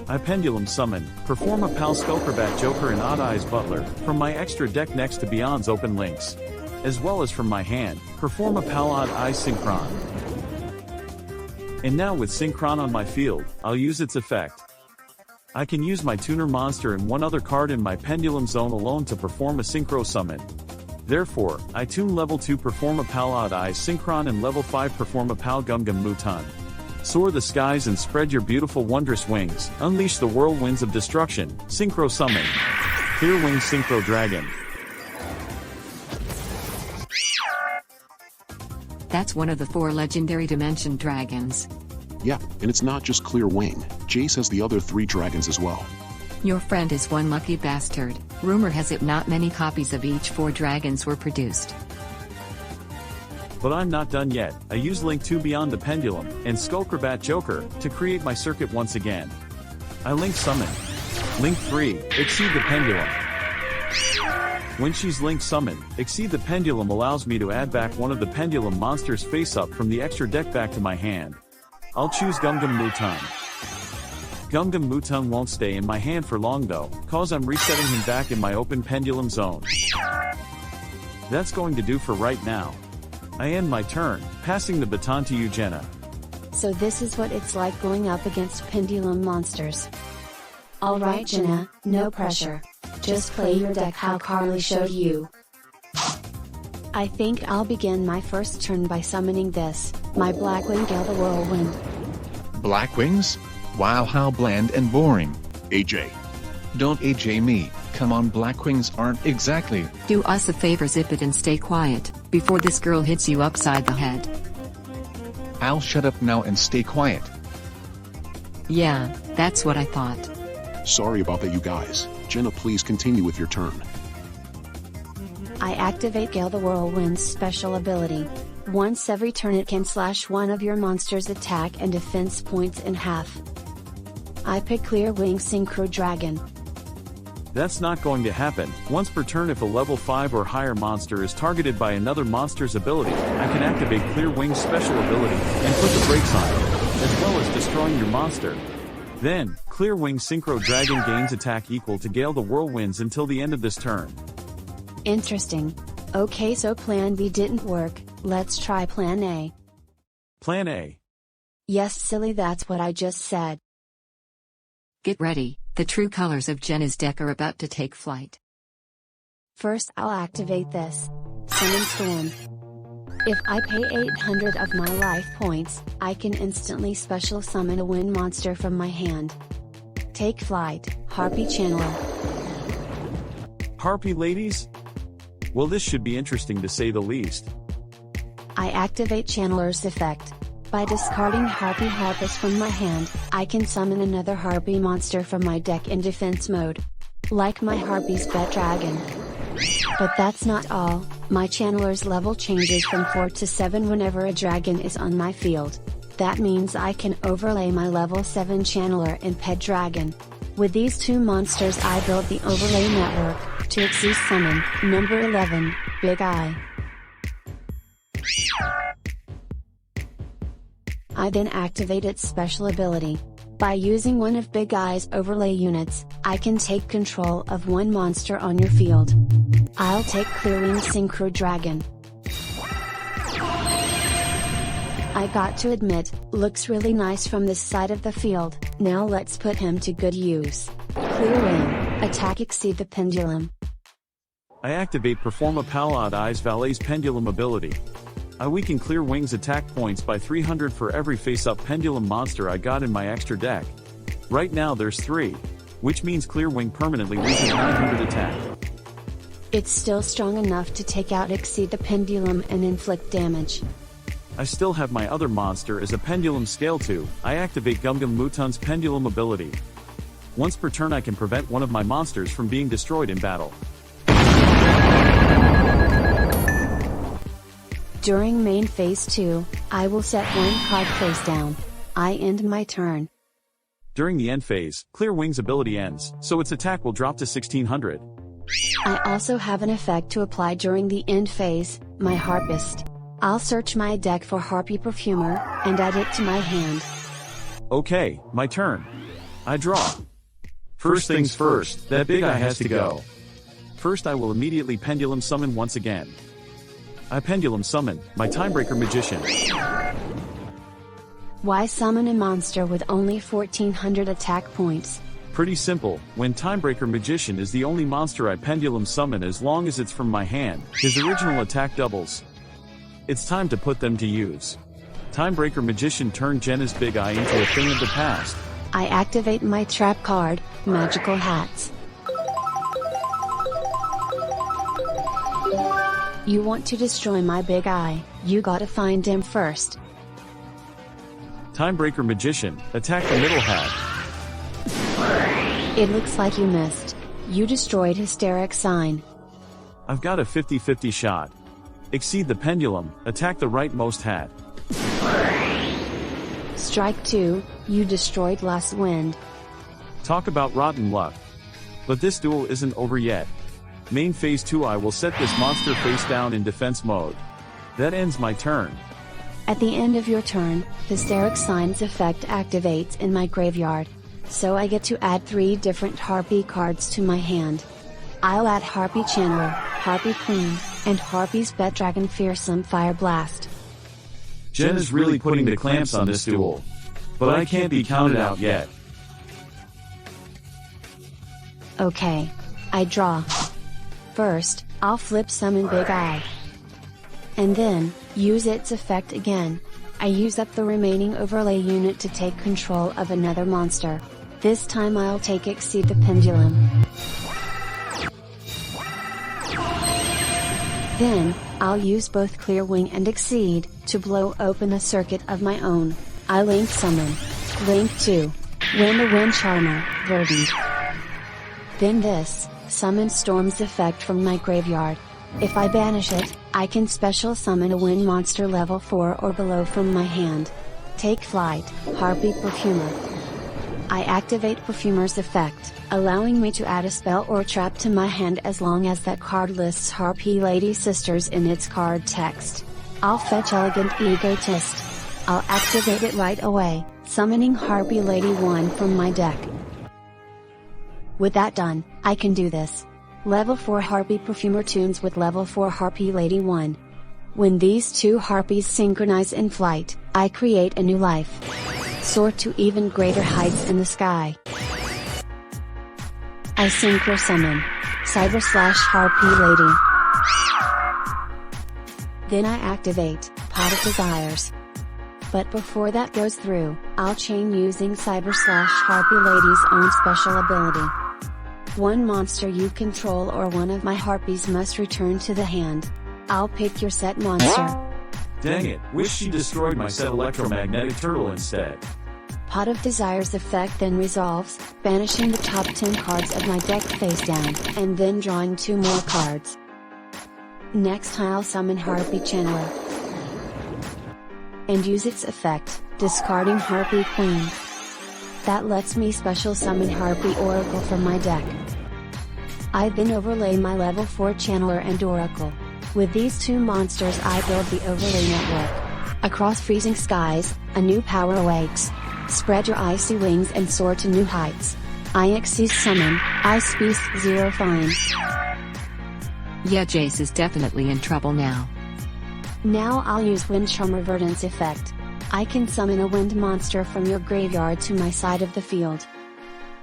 I Pendulum summon, Perform a PAL Skullcrabat Joker and Odd Eyes Butler from my extra deck next to Beyond's open links. As well as from my hand, Perform a PAL Odd Eyes Synchron. And now with Synchron on my field, I'll use its effect. I can use my Tuner monster and one other card in my Pendulum Zone alone to perform a Synchro summon. Therefore, I tune level 2 Perform a PAL Odd Eyes Synchron and level 5 Perform a PAL Gumgum Muton. Soar the skies and spread your beautiful wondrous wings, unleash the whirlwinds of destruction, Synchro Summon. Clear Wing Synchro Dragon. That's one of the 4 legendary dimension dragons. Yeah, and it's not just Clear Wing. Jace has the other 3 dragons as well. Your friend is one lucky bastard. Rumor has it not many copies of each 4 dragons were produced. But I'm not done yet. I use Link 2 Beyond the Pendulum and Skullcrabat Joker to create my circuit once again. I Link Summon. Link 3, Exceed the Pendulum. When she's Link Summoned, Exceed the Pendulum allows me to add back one of the Pendulum monsters face up from the extra deck back to my hand. I'll choose Gumgum Muton. Gumgum Muton won't stay in my hand for long though, cause I'm resetting him back in my open Pendulum Zone. That's going to do for right now. I end my turn, passing the baton to you, Jenna. So this is what it's like going up against Pendulum monsters. Alright Jenna, no pressure. Just play your deck how Carly showed you. I think I'll begin my first turn by summoning this, my Blackwing Gale the Whirlwind. Blackwings? Wow, how bland and boring. AJ. Don't AJ me, come on, Blackwings aren't exactly. Do us a favor, zip it and stay quiet, before this girl hits you upside the head. I'll shut up now and stay quiet. Yeah, that's what I thought. Sorry about that you guys. Jenna, please continue with your turn. I activate Gale the Whirlwind's special ability. Once every turn it can slash one of your monster's attack and defense points in half. I pick Clear Wing Synchro Dragon. That's not going to happen. Once per turn if a level 5 or higher monster is targeted by another monster's ability, I can activate Clear Wing's special ability and put the brakes on it, as well as destroying your monster. Then, Clear Wing Synchro Dragon gains attack equal to Gale the Whirlwinds until the end of this turn. Interesting. Okay, so plan B didn't work, let's try plan A. Plan A. Yes, silly, that's what I just said. Get ready, the true colors of Jenna's deck are about to take flight. First I'll activate this. Summon Storm. If I pay 800 of my life points, I can instantly special summon a wind monster from my hand. Take flight, Harpy Channeler. Harpy ladies? Well, this should be interesting to say the least. I activate Channeler's effect. By discarding Harpy Harpist from my hand, I can summon another Harpy monster from my deck in defense mode. Like my Harpy's pet dragon. But that's not all, my Channeler's level changes from 4 to 7 whenever a dragon is on my field. That means I can overlay my level 7 Channeler and pet dragon. With these 2 monsters I built the overlay network, to Xyz summon, number 11, Big Eye. I then activate its special ability. By using one of Big Eye's overlay units, I can take control of one monster on your field. I'll take Clearwing Synchro Dragon. I got to admit, looks really nice from this side of the field. Now let's put him to good use. Clearwing, attack exceed the pendulum. I activate Perform a Palad Eyes Valet's Pendulum ability. I weaken Clearwing's attack points by 300 for every face-up pendulum monster I got in my extra deck. Right now there's 3, which means Clearwing permanently loses 900 attack. It's still strong enough to take out Exceed the Pendulum and inflict damage. I still have my other monster as a Pendulum Scale 2, I activate Gumgum Mutun's Pendulum ability. Once per turn I can prevent one of my monsters from being destroyed in battle. During main phase 2, I will set one card face down. I end my turn. During the end phase, Clearwing's ability ends, so its attack will drop to 1600. I also have an effect to apply during the end phase, my Harpist. I'll search my deck for Harpy Perfumer, and add it to my hand. Okay, my turn. I draw. First things first, that Big Eye has to go. First I will immediately Pendulum Summon once again. I Pendulum Summon, my Timebreaker Magician. Why summon a monster with only 1400 attack points? Pretty simple, when Timebreaker Magician is the only monster I Pendulum Summon as long as it's from my hand, his original attack doubles. It's time to put them to use. Timebreaker Magician turned Jenna's Big Eye into a thing of the past. I activate my trap card, Magical Hats. You want to destroy my Big Eye, you gotta find him first. Timebreaker Magician, attack the middle hat. It looks like you missed. You destroyed Hysteric Sign. I've got a 50-50 shot. Exceed the pendulum, attack the rightmost hat. Strike 2, you destroyed Last Wind. Talk about rotten luck. But this duel isn't over yet. Main phase 2 I will set this monster face down in defense mode. That ends my turn. At the end of your turn, Hysteric Sign's effect activates in my graveyard. So I get to add 3 different Harpy cards to my hand. I'll add Harpy Channeler, Harpy Queen, and Harpy's Bet Dragon Fearsome Fire Blast. Jenna's really putting the clamps on this duel. But I can't be counted out yet. Okay. I draw. First, I'll flip summon Big Eye. And then, use its effect again. I use up the remaining overlay unit to take control of another monster. This time I'll take Exceed the Pendulum. Then, I'll use both Clearwing and Exceed to blow open a circuit of my own. I Link Summon. Link 2. Win the Wind Charmer, Verdant. Then this, summon Storm's effect from my graveyard. If I banish it, I can special summon a wind monster level 4 or below from my hand. Take Flight, Harpy Perfumer. I activate Perfumer's effect, allowing me to add a spell or trap to my hand as long as that card lists Harpy Lady Sisters in its card text. I'll fetch Elegant Egotist. I'll activate it right away, summoning Harpy Lady 1 from my deck. With that done, I can do this. Level 4 Harpy Perfumer tunes with level 4 Harpy Lady 1. When these two Harpies synchronize in flight, I create a new life. Soar to even greater heights in the sky. I Synchro Summon. Harpy Lady. Then I activate Pot of Desires. But before that goes through, I'll chain using Harpy Lady's own special ability. One monster you control or one of my harpies must return to the hand. I'll pick your set monster. Dang it, wish she destroyed my set electromagnetic turtle instead. Pot of Desires effect then resolves, banishing the top 10 cards of my deck face down, and then drawing 2 more cards. Next I'll summon Harpy Channeler. And use its effect, discarding Harpy Queen. That lets me special summon Harpy Oracle from my deck. I then overlay my level 4 Channeler and Oracle. With these 2 monsters I build the overlay network. Across freezing skies, a new power awakes. Spread your icy wings and soar to new heights. IXC summon, Ice Beast Zero Fine. Yeah, Jace is definitely in trouble now. Now I'll use Wind Charmer Verdance effect. I can summon a wind monster from your graveyard to my side of the field.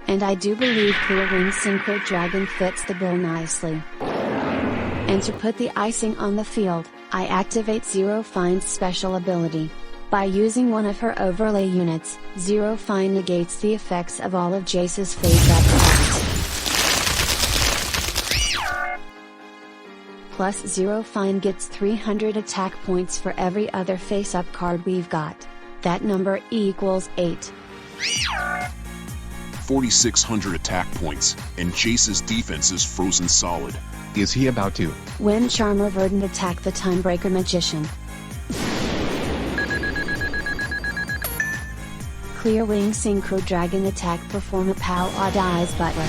And I do believe Clear Wing Synchro Dragon fits the bill nicely. And to put the icing on the field, I activate Zero Fine's special ability. By using one of her overlay units, Zero Fine negates the effects of all of Jace's face-up cards. Plus Zero Fine gets 300 attack points for every other face-up card we've got. That number equals 8. 4,600 attack points, and Jace's defense is frozen solid. Is he about to? Wind Charmer Verdant attack the Timebreaker Magician. Clear Wing Synchro Dragon attack perform a Pow Odd Eyes Butler.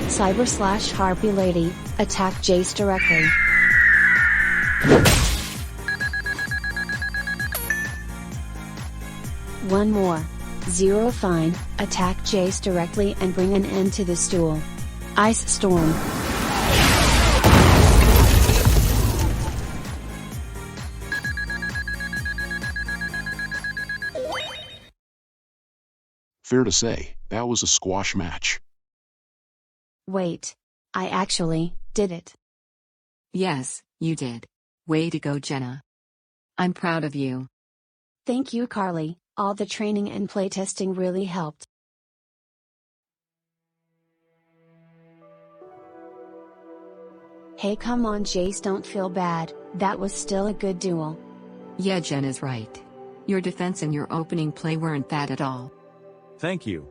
Cyber / Harpy Lady, attack Jace directly. One more. Zero Fine, attack Jace directly and bring an end to this duel. Ice Storm. Fair to say, that was a squash match. Wait. I actually did it. Yes, you did. Way to go, Jenna. I'm proud of you. Thank you, Carly. All the training and playtesting really helped. Hey, come on, Jace, don't feel bad. That was still a good duel. Yeah, Jenna's right. Your defense and your opening play weren't bad at all. Thank you.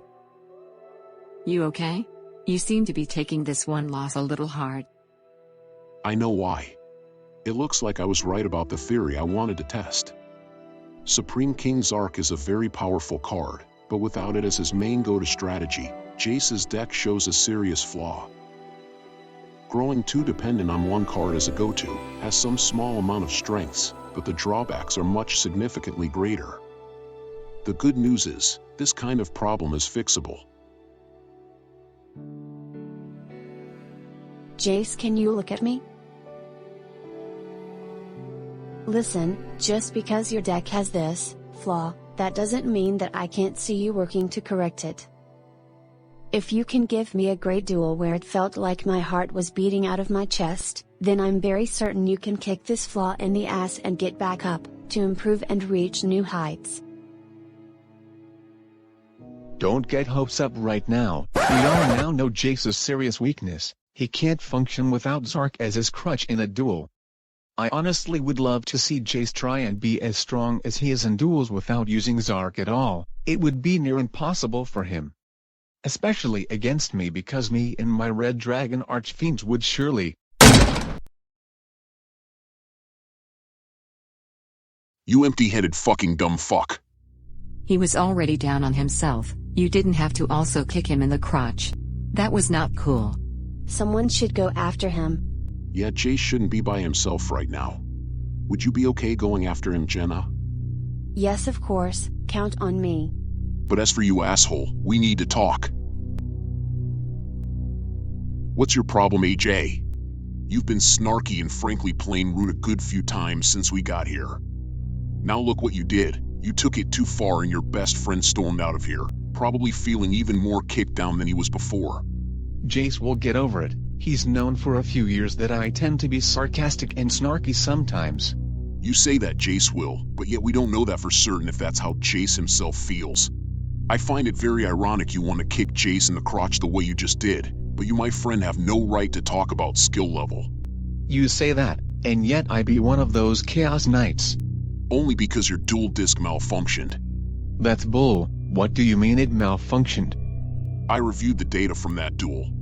You okay? You seem to be taking this one loss a little hard. I know why. It looks like I was right about the theory I wanted to test. Supreme King Zark is a very powerful card, but without it as his main go-to strategy, Jace's deck shows a serious flaw. Growing too dependent on one card as a go-to has some small amount of strengths, but the drawbacks are much significantly greater. The good news is, this kind of problem is fixable. Jace, can you look at me? Listen, just because your deck has this flaw, that doesn't mean that I can't see you working to correct it. If you can give me a great duel where it felt like my heart was beating out of my chest, then I'm very certain you can kick this flaw in the ass and get back up, to improve and reach new heights. Don't get hopes up right now. We all now know Jace's serious weakness. He can't function without Zark as his crutch in a duel. I honestly would love to see Jace try and be as strong as he is in duels without using Zark at all. It would be near impossible for him. Especially against me, because me and my Red Dragon Archfiends would surely... You empty-headed fucking dumb fuck. He was already down on himself. You didn't have to also kick him in the crotch. That was not cool. Someone should go after him. Yeah, Jace shouldn't be by himself right now. Would you be okay going after him, Jenna? Yes, of course, count on me. But as for you, asshole, we need to talk. What's your problem, AJ? You've been snarky and frankly plain rude a good few times since we got here. Now look what you did. You took it too far and your best friend stormed out of here, probably feeling even more kicked down than he was before. Jace will get over it. He's known for a few years that I tend to be sarcastic and snarky sometimes. You say that Jace will, but yet we don't know that for certain if that's how Jace himself feels. I find it very ironic you want to kick Jace in the crotch the way you just did, but you, my friend, have no right to talk about skill level. You say that, and yet I be one of those Chaos Knights. Only because your dual disc malfunctioned. That's bull. What do you mean it malfunctioned? I reviewed the data from that duel.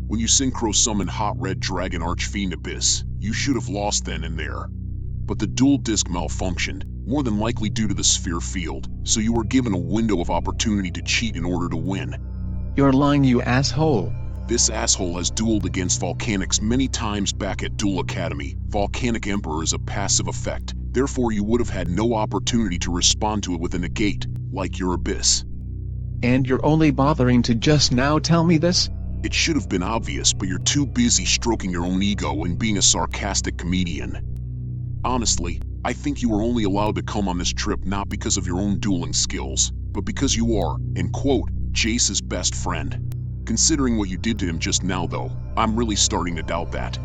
When you synchro summoned Hot Red Dragon Archfiend Abyss, you should have lost then and there. But the dual disc malfunctioned, more than likely due to the sphere field, so you were given a window of opportunity to cheat in order to win. You're lying, you asshole. This asshole has dueled against Volcanics many times back at Duel Academy. Volcanic Emperor is a passive effect, therefore you would have had no opportunity to respond to it with a negate. like your abyss. And you're only bothering to just now tell me this? It should have been obvious, but you're too busy stroking your own ego and being a sarcastic comedian. Honestly, I think you were only allowed to come on this trip not because of your own dueling skills, but because you are, in quote, Jace's best friend. Considering what you did to him just now though, I'm really starting to doubt that.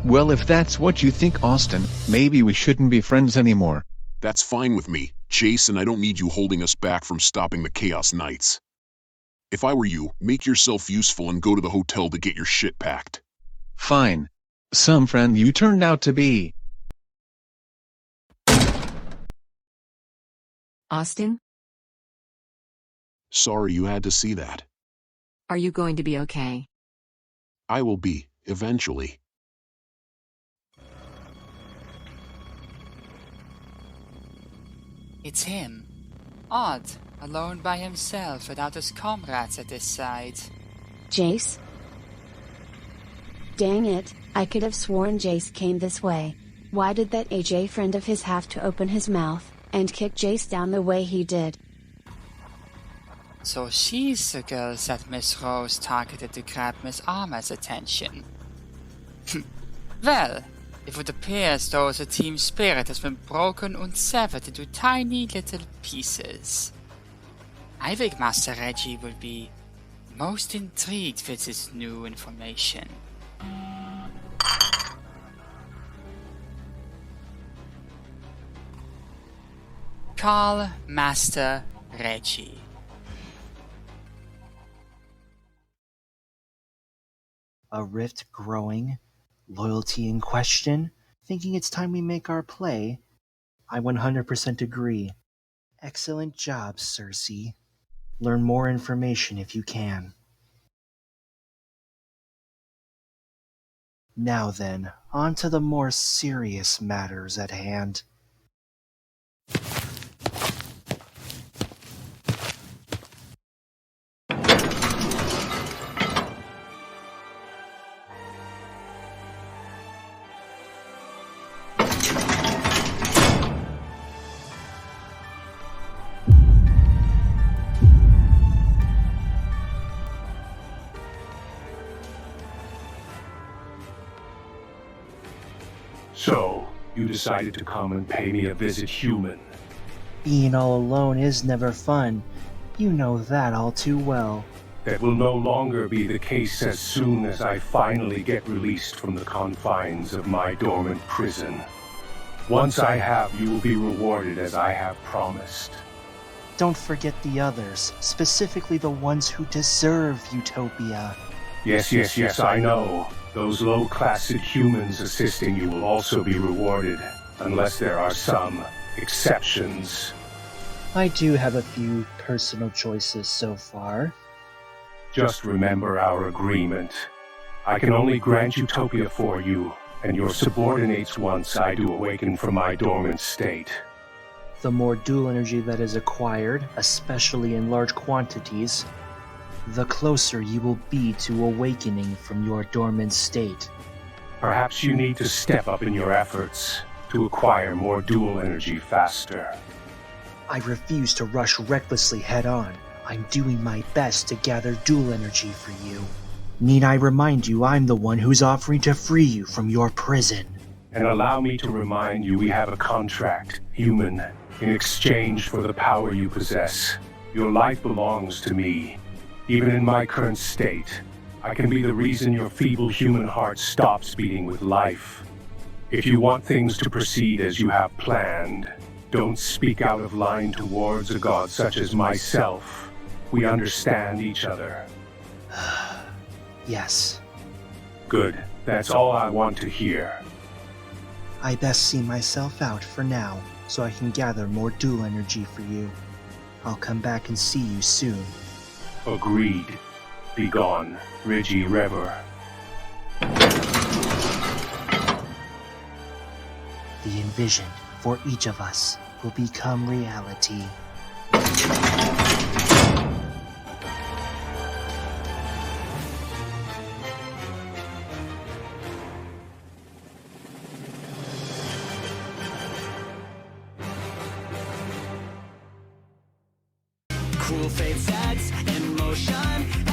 Well, if that's what you think, Austin, maybe we shouldn't be friends anymore. That's fine with me, Jace, and I don't need you holding us back from stopping the Chaos Knights. If I were you, make yourself useful and go to the hotel to get your shit packed. Fine. Some friend you turned out to be. Austin, Sorry you had to see that. are you going to be okay? I will be, eventually. It's him. Odd, alone by himself without his comrades at his side. Jace? Dang it, I could have sworn Jace came this way. Why did that AJ friend of his have to open his mouth and kick Jace down the way he did? So she's the girl that Miss Rose targeted to grab Miss Armor's attention. Well, it would appear as though the team spirit has been broken and severed into tiny little pieces. I think Master Reggie will be most intrigued with this new information. Call Master Reggie. A rift growing, loyalty in question, thinking it's time we make our play. I 100% agree. Excellent job, Cersei. Learn more information if you can. Now then, on to the more serious matters at hand. So, you decided to come and pay me a visit, human. Being all alone is never fun. You know that all too well. That will no longer be the case as soon as I finally get released from the confines of my dormant prison. Once I have, you will be rewarded as I have promised. Don't forget the others, specifically the ones who deserve Utopia. Yes, I know. Those low-class humans assisting you will also be rewarded, unless there are some exceptions. I do have a few personal choices so far. Just remember our agreement. I can only grant Utopia for you, and your subordinates once I do awaken from my dormant state. The more dual energy that is acquired, especially in large quantities, the closer you will be to awakening from your dormant state. Perhaps you need to step up in your efforts to acquire more dual energy faster. I refuse to rush recklessly head-on. I'm doing my best to gather dual energy for you. Need I remind you I'm the one who's offering to free you from your prison? And allow me to remind you we have a contract, human, in exchange for the power you possess. Your life belongs to me. Even in my current state, I can be the reason your feeble human heart stops beating with life. If you want things to proceed as you have planned, don't speak out of line towards a god such as myself. We understand each other. Yes. Good. That's all I want to hear. I best see myself out for now, so I can gather more dual energy for you. I'll come back and see you soon. Agreed. Be gone, Reggie Rever. The envisioned for each of us will become reality. Cool fate sets in motion.